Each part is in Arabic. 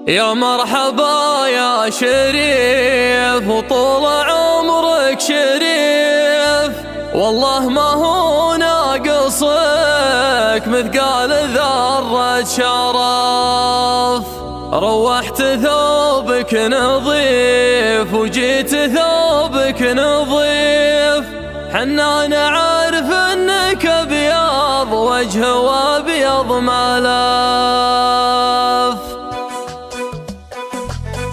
يا مرحبا يا شريف وطول عمرك شريف، والله ما هو ناقصك مثقال ذرة شرف. روحت ثوبك نظيف وجيت ثوبك نظيف، حنا نعرف انك ابيض وجه وابيض ملف.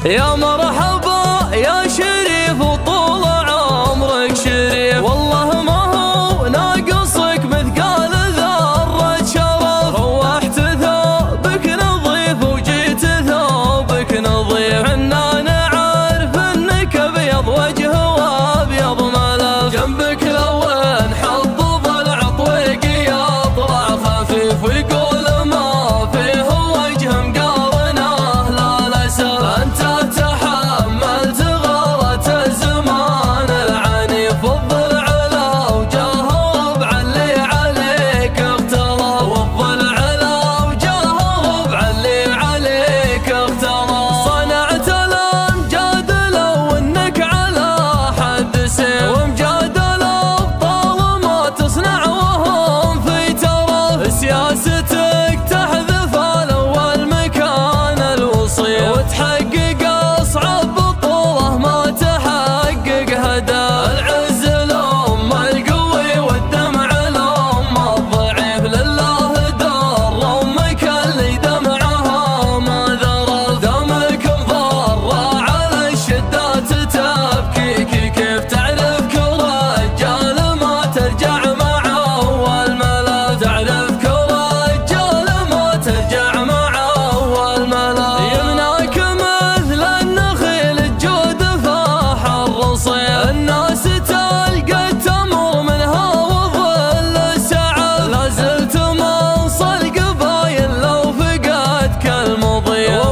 يا مرحبا يا شريف وطول عمرك شريف، والله ما هو ناقصك مثقال ذرة شرف. روحت ثوبك نظيف وجيت ثوبك نظيف، حنا نعرف انك ابيض وجه وابيض ملف. جنبك لون حظ ضلع طويقي يطلع خفيف، ويقول ما فيه وجه مقارنه لا لسف. انت تحملت غارة الزمان العنيف، والضلع له وجاه ربع اللي عليك اختلف، والضلع له وجاه ربع اللي عليك اختلف. صنعت الامجاد لو انك على حد سيف، وامجاد الابطال ما تصنع وهم في ترف. سياستك تحذف الاول مكان الوصيف، وتحقق اصعب بطوله ما تحقق هدف. العز لام القوي والدمع لام الضعيف، لله در امك اللي دمعها ما ذرف. دامك مضرة على الشدات تبكي كيف تعرف كل رجال ما ترجع معه والملف. تعرف كل رجال ما ترجع معه والملف. يمناك مثل النخيل الجود فاح الرصيف، الناس تلقى التمر منها وظل السعف. لا زلت منص القبايل لو فقدك المضيف،